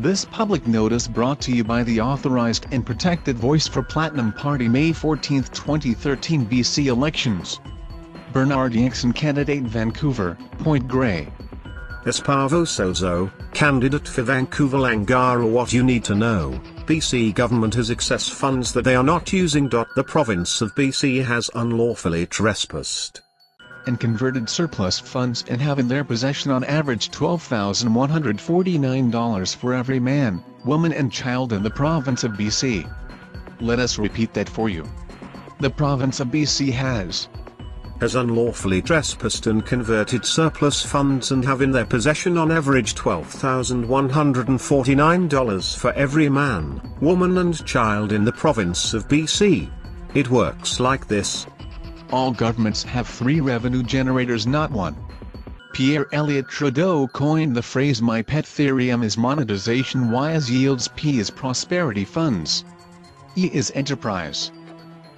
This public notice brought to you by the authorized and protected voice for Platinum Party May 14, 2013 BC elections. Bernard YANKSON, candidate Vancouver, Point Grey. ESPAVO SOZO, candidate for Vancouver-Langara. What you need to know: BC government has excess funds that they are not using. The province of BC has unlawfully trespassed and converted surplus funds and have in their possession on average $12,149 for every man, woman and child in the province of BC. Let us repeat that for you. The province of BC has unlawfully trespassed and converted surplus funds and have in their possession on average $12,149 for every man, woman and child in the province of BC. It works like this. All governments have three revenue generators, not one. Pierre Elliott Trudeau coined the phrase "My pet theorem is monetization, Y is yields, P is prosperity funds. E is enterprise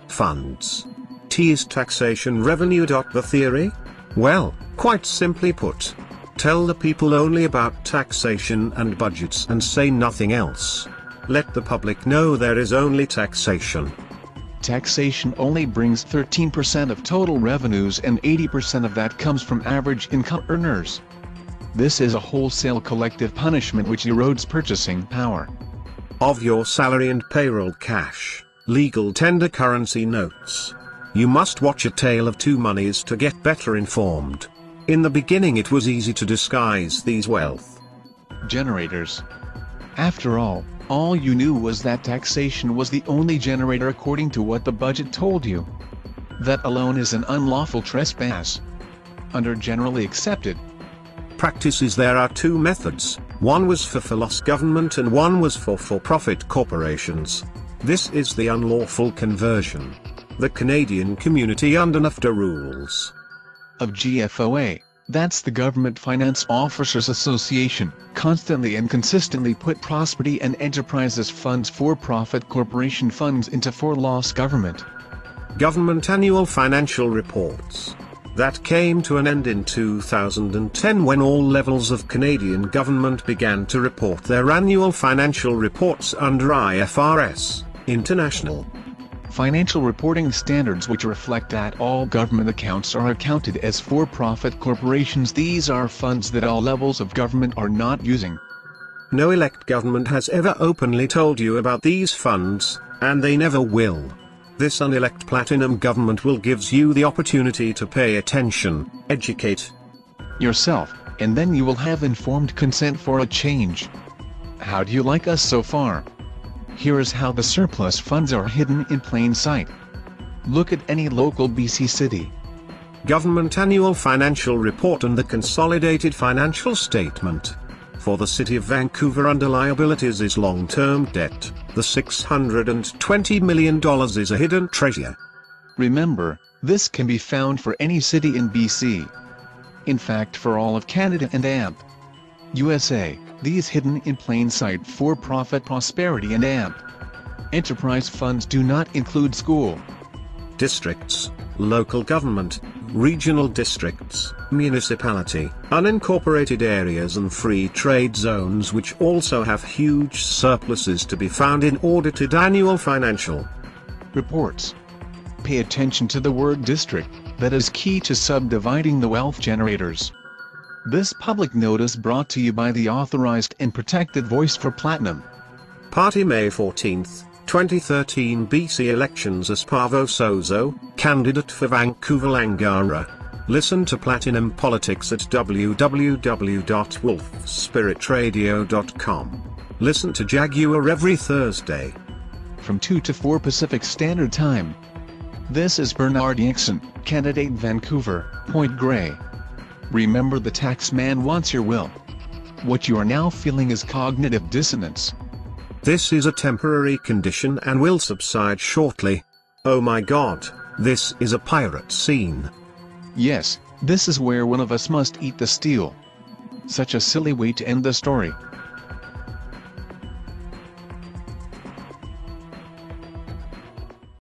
funds. T is taxation revenue. The theory? Well, quite simply put, tell the people only about taxation and budgets and say nothing else. Let the public know there is only taxation. Taxation only brings 13% of total revenues, and 80% of that comes from average income earners. This is a wholesale collective punishment which erodes purchasing power of your salary and payroll cash, legal tender currency notes. You must watch A Tale of Two Monies to get better informed. In the beginning it was easy to disguise these wealth generators. After all you knew was that taxation was the only generator according to what the budget told you. That alone is an unlawful trespass. Under generally accepted practices there are two methods. One was for loss government and one was for for-profit corporations. This is the unlawful conversion. The Canadian Community under NAFTA rules of GFOA, that's the Government Finance Officers Association, constantly and consistently put prosperity and enterprises funds, for-profit corporation funds into for-loss government annual financial reports. That came to an end in 2010 when all levels of Canadian government began to report their annual financial reports under IFRS, International Financial Reporting Standards, which reflect that all government accounts are accounted as for-profit corporations. These are funds that all levels of government are not using. No elect government has ever openly told you about these funds, and they never will. This unelect platinum government will gives you the opportunity to pay attention, educate yourself, and then you will have informed consent for a change. How do you like us so far? Here is how the surplus funds are hidden in plain sight. Look at any local BC city government annual financial report and the consolidated financial statement. For the city of Vancouver, under liabilities is long-term debt. The $620 million is a hidden treasure. Remember, this can be found for any city in BC. In fact, for all of Canada and AMP USA, these hidden in plain sight for-profit prosperity and AMP enterprise funds do not include school districts, local government, regional districts, municipality, unincorporated areas and free trade zones, which also have huge surpluses to be found in audited annual financial reports. Pay attention to the word district, that is key to subdividing the wealth generators. This public notice brought to you by the authorized and protected voice for Platinum Party May 14, 2013 BC elections. ESPAVO SOZO, candidate for Vancouver-Langara. Listen to Platinum Politics at www.wolfspiritradio.com. Listen to Jaguar every Thursday from 2 to 4 Pacific Standard Time. This is Bernard YANKSON, candidate Vancouver, Point Grey. Remember, the tax man wants your will. What you are now feeling is cognitive dissonance. This is a temporary condition and will subside shortly. Oh my God, this is a pirate scene. Yes, this is where one of us must eat the steel. Such a silly way to end the story.